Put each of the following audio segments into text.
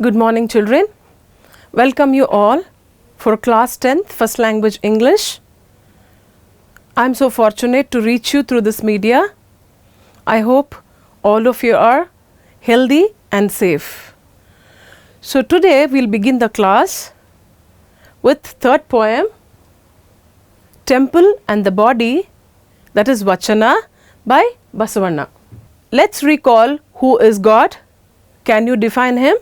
Good morning, children. Welcome you all for class 10th first language English. I'm so fortunate to reach you through this media. I hope all of you are healthy and safe. So today we'll begin the class with third poem, Temple and the Body, that is Vachana by Basavanna. Let's recall who is God. Can you define him?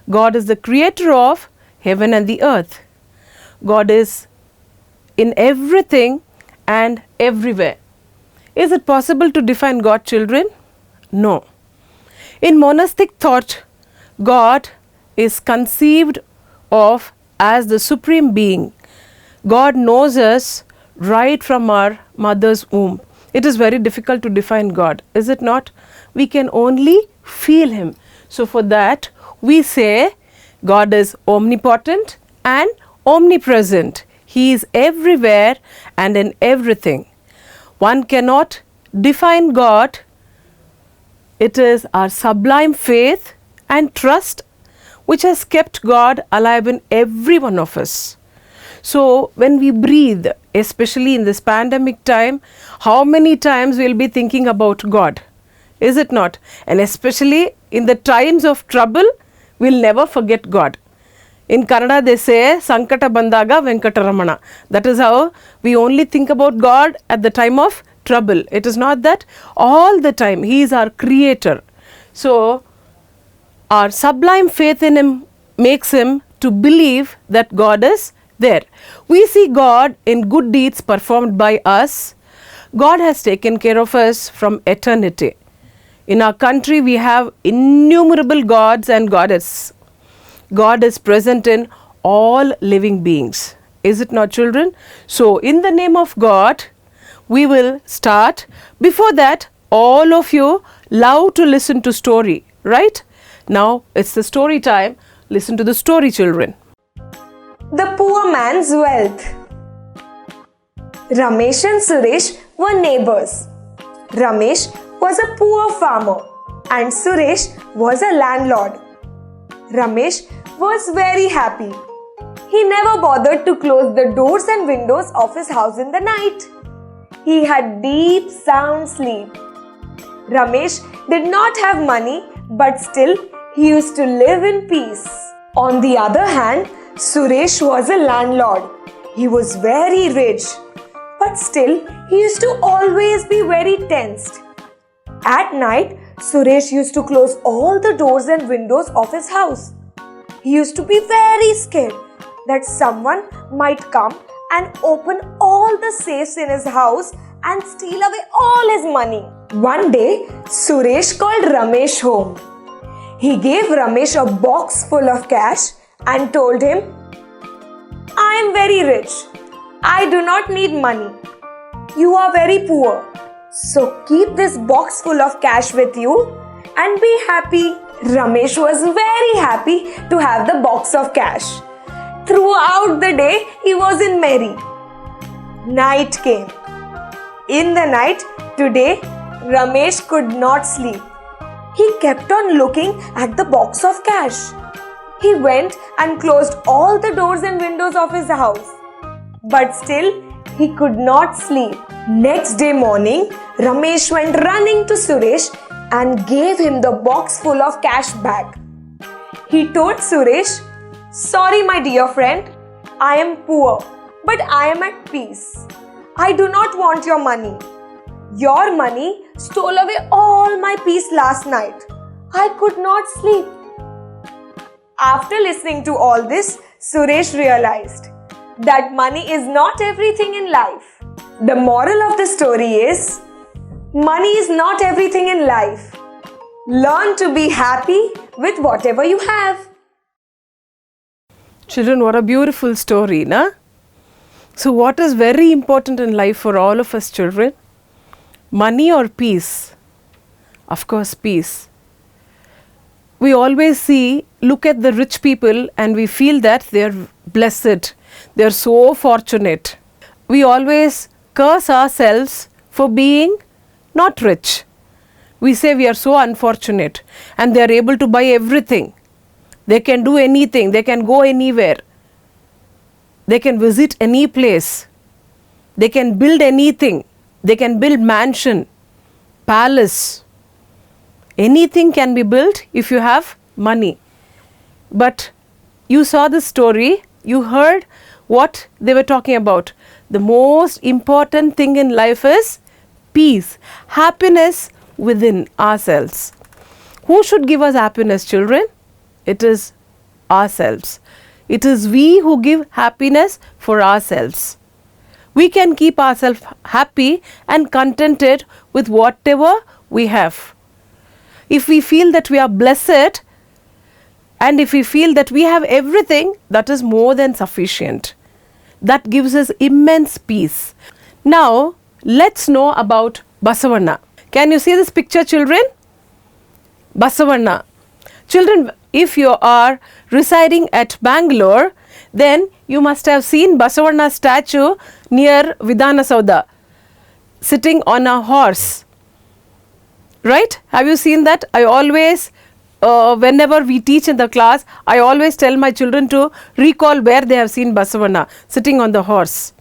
God is the creator of heaven and the earth. God is in everything and everywhere. Is it possible to define God, children? No. In monastic thought, God is conceived of as the supreme being. God knows us right from our mother's womb. It is very difficult to define God, is it not? We can only feel him. So for that, we say God is omnipotent and omnipresent. He is everywhere and in everything. One cannot define God. It is our sublime faith and trust which has kept God alive in every one of us. So when we breathe, especially in this pandemic time, how many times we'll be thinking about God? Is it not? And especially in the times of trouble, we'll never forget God. In Kannada they say, Sankata Bandaga Venkataramana. That is how we only think about God at the time of trouble. It is not that all the time. He is our creator. So our sublime faith in him makes him to believe that God is there. We see God in good deeds performed by us. God has taken care of us from eternity. In our country, we have innumerable gods and goddesses. God is present in all living beings. Is it not, children? So, in the name of God, we will start. Before that, all of you love to listen to story, right? Now, it's the story time. Listen to the story, children. The Poor Man's Wealth. Ramesh and Suresh were neighbors. Ramesh was a poor farmer and Suresh was a landlord. Ramesh was very happy. He never bothered to close the doors and windows of his house in the night. He had deep, sound sleep. Ramesh did not have money, but still he used to live in peace. On the other hand, Suresh was a landlord. He was very rich, but still he used to always be very tensed. At night, Suresh used to close all the doors and windows of his house. He used to be very scared that someone might come and open all the safes in his house and steal away all his money. One day, Suresh called Ramesh home. He gave Ramesh a box full of cash and told him, "I am very rich. I do not need money. You are very poor. So keep this box full of cash with you and be happy." Ramesh was very happy to have the box of cash. Throughout the day, he was in merry. Night came. In the night, today, Ramesh could not sleep. He kept on looking at the box of cash. He went and closed all the doors and windows of his house. But still, he could not sleep. Next day morning, Ramesh went running to Suresh and gave him the box full of cash back. He told Suresh, "Sorry, my dear friend, I am poor, but I am at peace. I do not want your money. Your money stole away all my peace last night. I could not sleep." After listening to all this, Suresh realized that money is not everything in life. The moral of the story is, money is not everything in life. Learn to be happy with whatever you have. Children, what a beautiful story, na? So what is very important in life for all of us children? Money or peace? Of course, peace. We always look at the rich people and we feel that they are blessed. They are so fortunate. We always curse ourselves for being not rich. We say we are so unfortunate and they are able to buy everything. They can do anything. They can go anywhere. They can visit any place. They can build anything. They can build mansion, palace. Anything can be built if you have money. But you saw the story. You heard what they were talking about. The most important thing in life is peace, happiness within ourselves. Who should give us happiness, children? It is ourselves. It is we who give happiness for ourselves. We can keep ourselves happy and contented with whatever we have. If we feel that we are blessed and if we feel that we have everything, that is more than sufficient. That gives us immense peace. Now, let's know about Basavanna. Can you see this picture, children? Basavanna. Children, if you are residing at Bangalore, then you must have seen Basavanna statue near Vidhana Saudha, sitting on a horse. Right? Have you seen that? I always, whenever we teach in the class, I always tell my children to recall where they have seen Basavanna, sitting on the horse.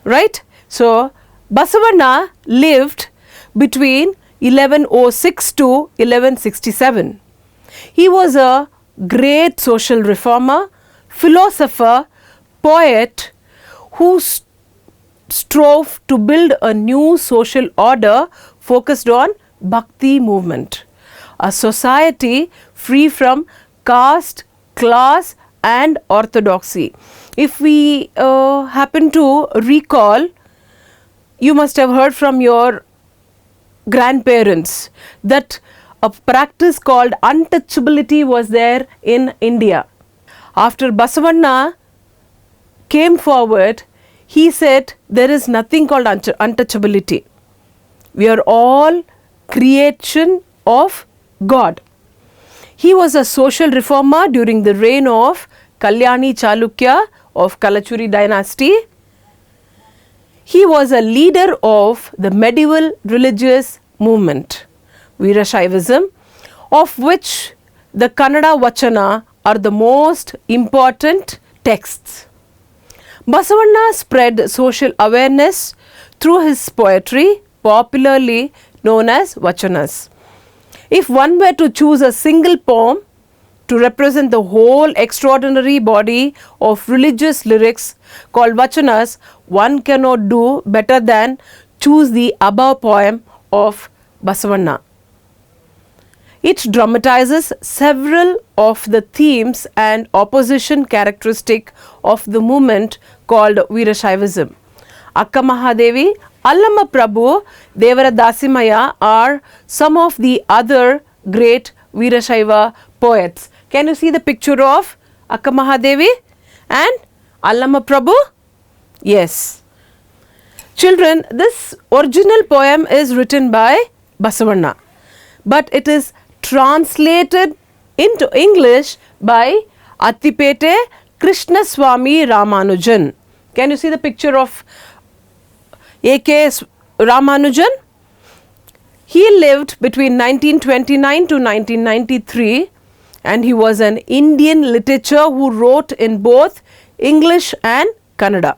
Right? So, Basavanna lived between 1106 to 1167. He was a great social reformer, philosopher, poet who strove to build a new social order focused on Bhakti movement, a society free from caste, class and orthodoxy. If we happen to recall, you must have heard from your grandparents that a practice called untouchability was there in India. After Basavanna came forward, he said there is nothing called untouchability. We are all creation of God. He was a social reformer during the reign of Kalyani Chalukya of Kalachuri dynasty. He was a leader of the medieval religious movement, Veerashaivism, of which the Kannada Vachana are the most important texts. Basavanna spread social awareness through his poetry, popularly known as Vachanas. If one were to choose a single poem to represent the whole extraordinary body of religious lyrics called Vachanas, one cannot do better than choose the above poem of Basavanna. It dramatizes several of the themes and opposition characteristic of the movement called Veerashaivism. Akka Mahadevi, Allama Prabhu, Devara Dasimaya are some of the other great Veerashaiva poets. Can you see the picture of Akka Mahadevi and Allama Prabhu? Yes. Children, this original poem is written by Basavanna, but it is translated into English by Attipete Krishnaswamy Ramanujan. Can you see the picture of A.K. Ramanujan? He lived between 1929 to 1993 and he was an Indian literature who wrote in both English and Kannada.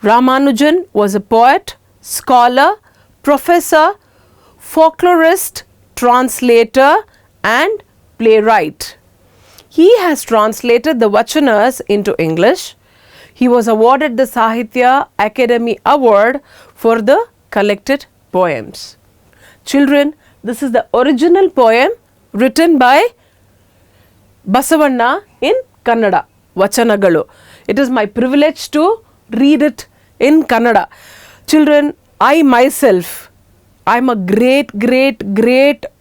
Ramanujan was a poet, scholar, professor, folklorist, translator and playwright. He has translated the Vachanas into English. He was awarded the Sahitya Academy Award for the collected poems. Children, this is the original poem written by Basavanna in Kannada, Vachanagalu. It is my privilege to read it in Kannada. Children, I myself, I am a great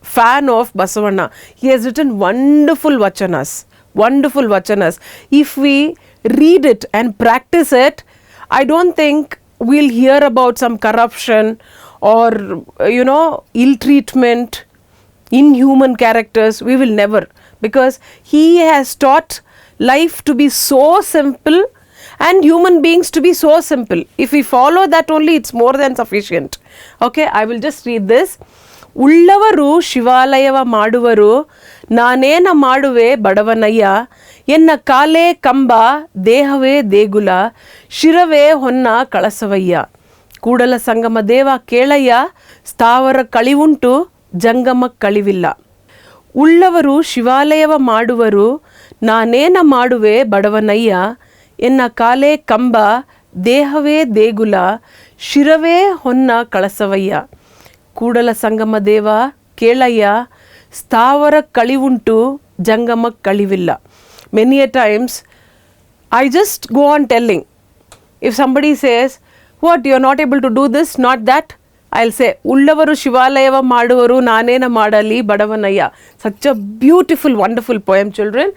fan of Basavanna. He has written wonderful Vachanas. Wonderful Vachanas. If we read it and practice it, I don't think we'll hear about some corruption or, ill treatment, inhuman characters. We will never. Because he has taught life to be so simple and human beings to be so simple. If we follow that only, it's more than sufficient. Okay, I will just read this. Ullavaru Shivalayava Maduvaru ನಾನೇನ ಮಾಡುವೆ ಬಡವನಯ್ಯ, ಎನ್ನ ಕಾಲೇ ಕಂಬ ದೇಹವೇ ದೇಗುಲ, ಶಿರವೇ ಹೊನ್ನ ಕಳಸವಯ್ಯ. ಕೂಡಲ ಸಂಗಮ ದೇವ ಕೇಳಯ್ಯ, ಸ್ಥಾವರ ಕಳಿವುಂಟು ಜಂಗಮ ಕಳಿವಿಲ್ಲ. ಉಳ್ಳವರು ಶಿವಾಲಯವ ಮಾಡುವರು, ನಾನೇನ ಮಾಡುವೆ ಬಡವನಯ್ಯ, ಎನ್ನ ಕಾಲೇ ಕಂಬ ದೇಹವೇ ದೇಗುಲ, ಶಿರವೇ ಹೊನ್ನ ಕಳಸವಯ್ಯ. ಕೂಡಲ ಸಂಗಮ ದೇವ ಕೇಳಯ್ಯ, ಸ್ಥಾವರ ಕಳಿವುಂಟು ಜಂಗಮ ಕಳಿವಿಲ್ಲ. Many a times I just go on telling. If somebody says, what, you are not able to do this, not that, I'll say, ಉಳ್ಳವರು ಶಿವಾಲಯವ ಮಾಡುವರು, ನಾನೇನ ಮಾಡಲಿ ಬಡವನಯ್ಯ. Such a beautiful, wonderful poem, children.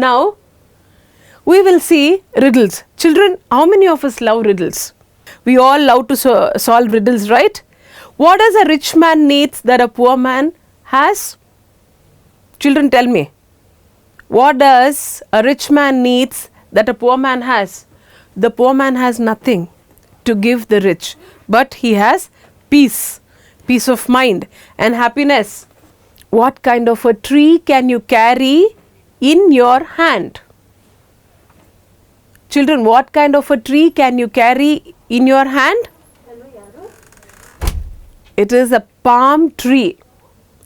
Now, we will see riddles. Children, how many of us love riddles? We all love to solve riddles, right? What does a rich man needs that a poor man has? Children, tell me. What does a rich man needs that a poor man has? The poor man has nothing to give the rich, but he has peace of mind and happiness. What kind of a tree can you carry in your hand? Children, what kind of a tree can you carry in your hand? It is a palm tree,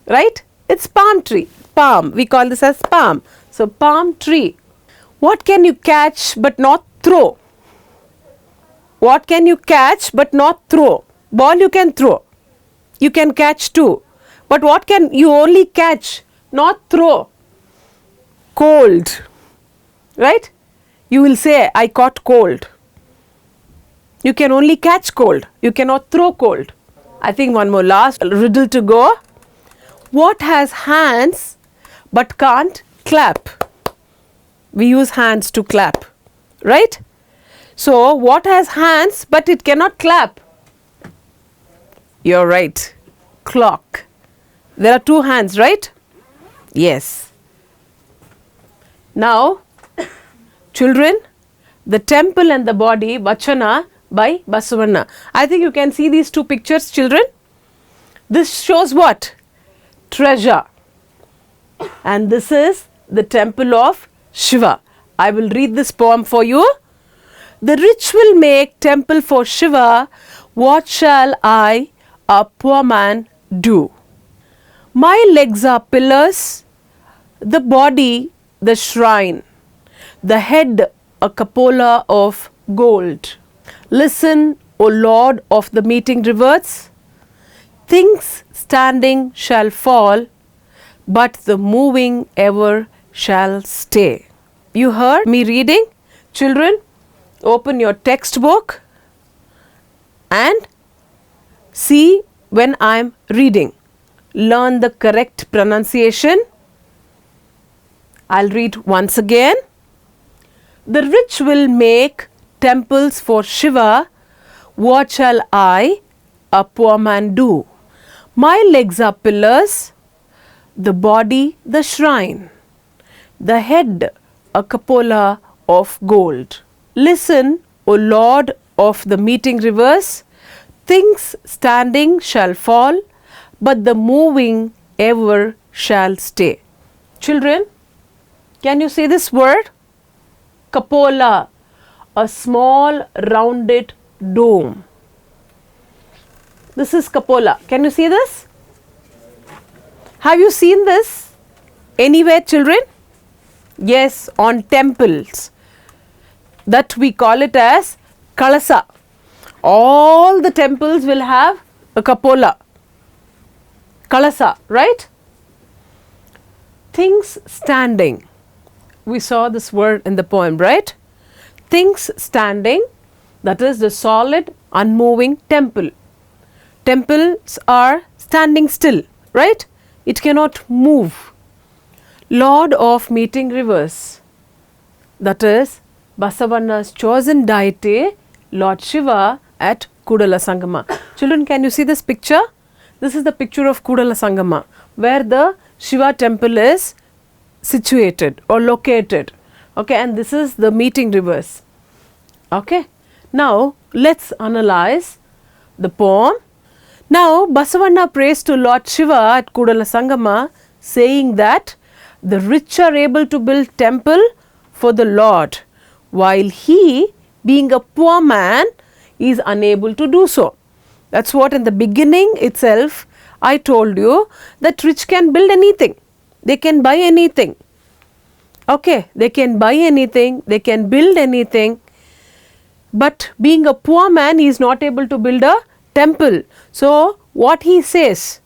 right? It's palm tree. Palm, we call this as palm. So palm tree. What can you catch but not throw? What can you catch but not throw? Ball you can throw. You can catch too. But what can you only catch, not throw? Cold, right? You will say, I caught cold. You can only catch cold. You cannot throw cold. I think one more last riddle to go. What has hands but can't clap? We use hands to clap, right? So, what has hands but it cannot clap? You're right. Clock. There are two hands, right? Yes. Now, children, the temple and the body, Vachana, by Basavanna. I think you can see these two pictures, children. This shows what? Treasure. And this is the temple of Shiva. I will read this poem for you. The rich will make temple for Shiva. What shall I, a poor man, do? My legs are pillars, the body the shrine, the head a cupola of gold. Listen, O Lord of the meeting rivers, things standing shall fall, but the moving ever shall stay. You heard me reading? Children, open your textbook and see when I am reading. Learn the correct pronunciation. I'll read once again. The rich will make temples for Shiva. What shall I, a poor man, do? My legs are pillars, the body the shrine, the head a cupola of gold. Listen, O Lord of the meeting rivers, things standing shall fall, but the moving ever shall stay. Children, can you say this word? Cupola, a small rounded dome. This is cupola. Can you see this? Have you seen this anywhere, children? Yes, on temples. That we call it as kalasa. All the temples will have a cupola. Kalasa, right? Things standing. We saw this word in the poem, right? Things standing, that is the solid, unmoving temple. Temples are standing still, right? It cannot move. Lord of meeting rivers, that is Basavanna's chosen deity, Lord Shiva at Kudala Sangama. Children, can you see this picture? This is the picture of Kudala Sangama, where the Shiva temple is situated or located. Okay, and this is the meeting rivers. Okay, now let's analyze the poem. Now Basavanna prays to Lord Shiva at Kudala Sangama, saying that the rich are able to build temple for the Lord, while he, being a poor man, is unable to do so. That's what in the beginning itself I told you, that rich can build anything. They can buy anything. Okay, they can buy anything, they can build anything. But being a poor man, he is not able to build a temple. So what he says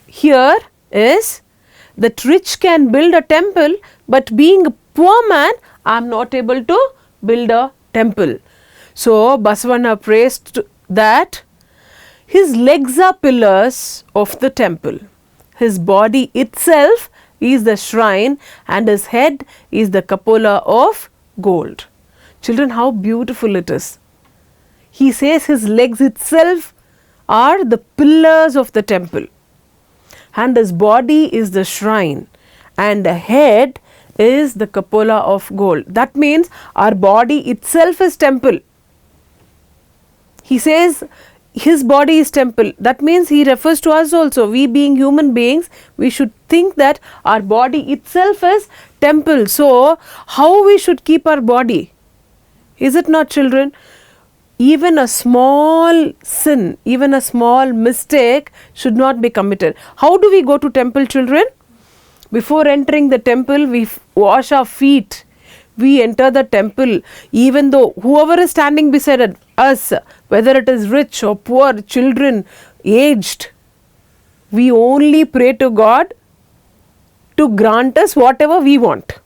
here is that rich can build a temple, but being a poor man, I am not able to build a temple. So Basavanna prays that his legs are pillars of the temple. His body itself is the shrine and his head is the cupola of gold. Children, how beautiful it is. He says his legs itself are the pillars of the temple, and his body is the shrine, and the head is the cupola of gold. That means our body itself is temple. He says his body is temple. That means he refers to us also. We being human beings, we should think that our body itself is temple. So how we should keep our body? Is it not, children? Even a small sin, even a small mistake should not be committed. How do we go to temple, children? Before entering the temple, we wash our feet. We enter the temple, even though whoever is standing beside us, whether it is rich or poor, children, aged, we only pray to God to grant us whatever we want.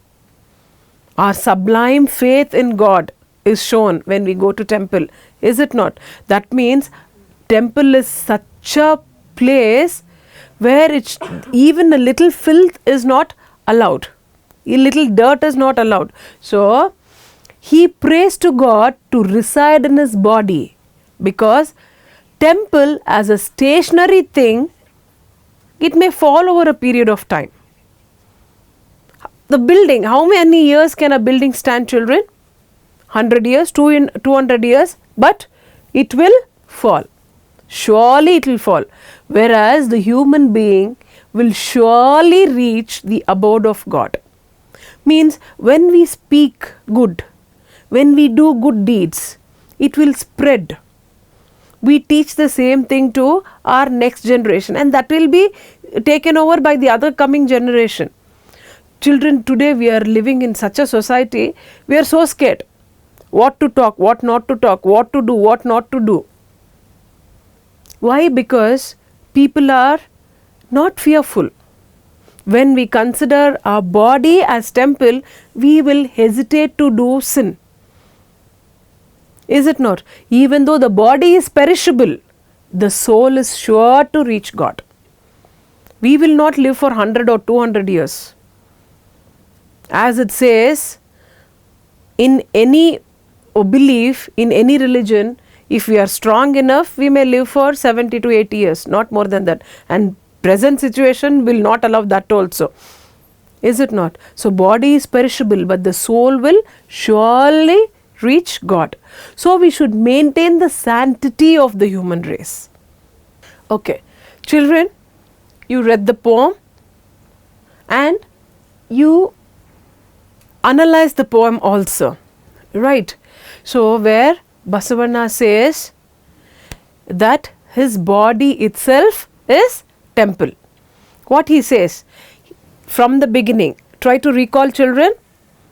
Our sublime faith in God is shown when we go to temple, is it not? That means temple is such a place where even a little filth is not allowed. A little dirt is not allowed. So he prays to God to reside in his body, because temple as a stationary thing, it may fall over a period of time. The building, how many years can a building stand, children? 100 years, 200 years, but it will fall. Surely it will fall. Whereas the human being will surely reach the abode of God. Means when we speak good, when we do good deeds, it will spread. We teach the same thing to our next generation, and that will be taken over by the other coming generation. Children, today we are living in such a society, we are so scared. What to talk, what not to talk, what to do, what not to do. Why? Because people are not fearful. When we consider our body as temple, we will hesitate to do sin. Is it not? Even though the body is perishable, the soul is sure to reach God. We will not live for 100 or 200 years. As it says, in any belief, in any religion, if we are strong enough, we may live for 70 to 80 years, not more than that. And present situation will not allow that also. Is it not? So body is perishable, but the soul will surely reach God. So we should maintain the sanctity of the human race. Okay, children, you read the poem and you analyze the poem also, right? So where Basavanna says that his body itself is temple. What he says from the beginning, try to recall, children.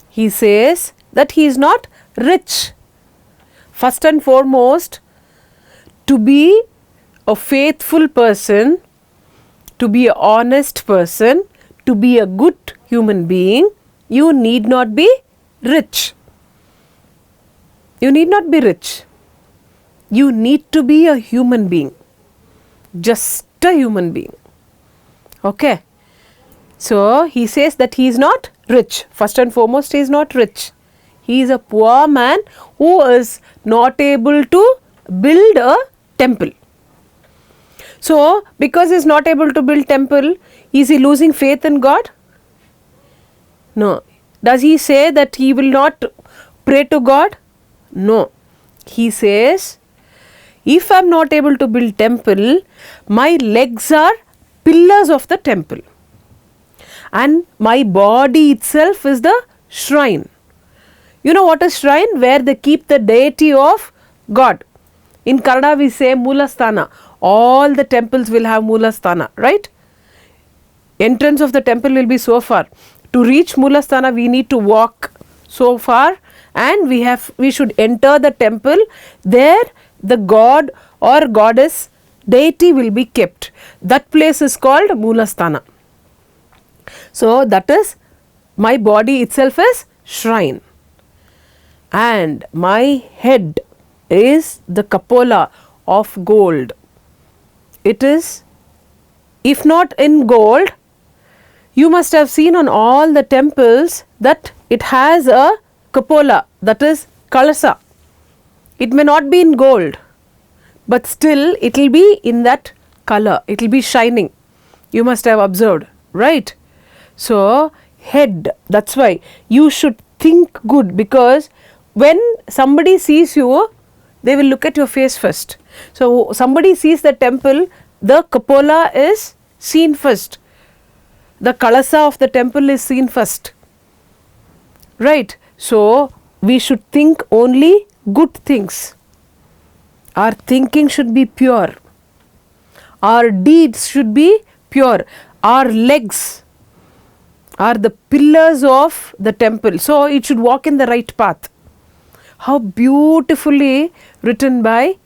He says that he is not rich. First and foremost, to be a faithful person, to be an honest person, to be a good human being, you need not be rich. You need not be rich. You need to be a human being. Just a human being. Okay. So he says that he is not rich. First and foremost, he is not rich. He is a poor man who is not able to build a temple. So, because he is not able to build temple, is he losing faith in God? No. Does he say that he will not pray to God? No. He says, if I am not able to build temple, my legs are pillars of the temple. And my body itself is the shrine. You know what is shrine? Where they keep the deity of God. In Kannada we say Moolasthana. All the temples will have Moolasthana, right? Entrance of the temple will be so far. To reach Moolasthana we need to walk so far, and we should enter the temple. There the god or goddess deity will be kept. That place is called Moolasthana. So that is, my body itself is shrine. And my head is the cupola of gold. It is, if not in gold, you must have seen on all the temples that it has a cupola, that is kalasa. It may not be in gold, but still it will be in that color, it will be shining. You must have observed, right? So head, that's why you should think good, because when somebody sees you, they will look at your face first. So somebody sees the temple, the cupola is seen first. The kalasa of the temple is seen first. Right? So we should think only good things. Our thinking should be pure. Our deeds should be pure. Our legs are the pillars of the temple. So it should walk in the right path. How beautifully written by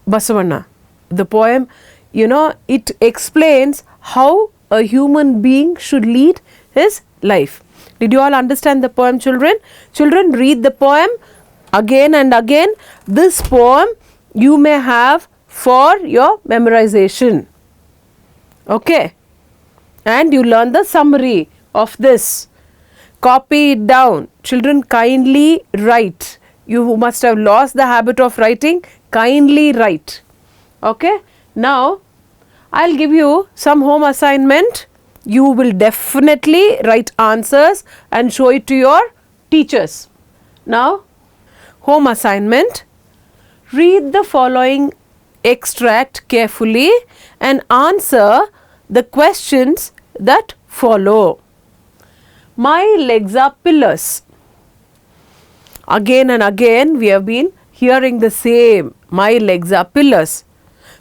Basavanna. The poem, it explains how a human being should lead his life. Did you all understand the poem, children? Children, read the poem again and again. This poem you may have for your memorization. Okay? And you learn the summary of this. Copy it down. Children, kindly write. You must have lost the habit of writing. Kindly write. Okay? Now, I'll give you some home assignment. You will definitely write answers and show it to your teachers. Now, home assignment. Read the following extract carefully and answer the questions that follow. My legs are pillars. Again and again we have been hearing the same. My legs are pillars.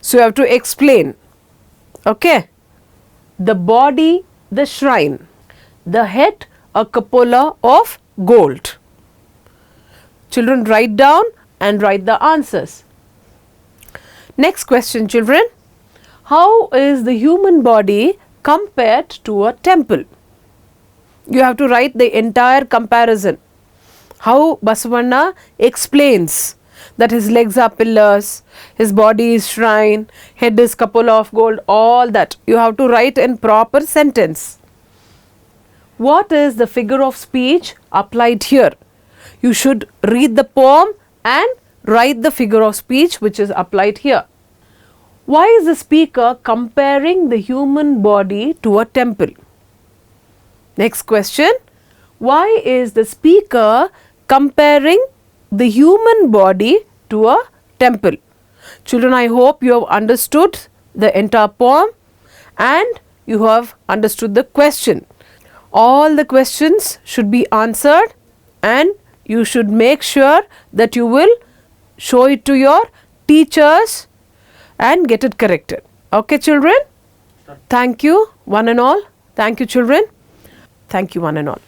So you have to explain. Okay. The body, the shrine. The head, a cupola of gold. Children, write down and write the answers. Next question, children. How is the human body compared to a temple? You have to write the entire comparison. How Basavanna explains that his legs are pillars, his body is shrine, head is cupola of gold, all that. You have to write in proper sentence. What is the figure of speech applied here? You should read the poem and write the figure of speech which is applied here. Why is the speaker comparing the human body to a temple? Next question. Why is the speaker comparing the human body to a temple? Children, I hope you have understood the entire poem and you have understood the question. All the questions should be answered and you should make sure that you will show it to your teachers and get it corrected. Okay, children? Thank you, one and all. Thank you, children. Thank you, one and all.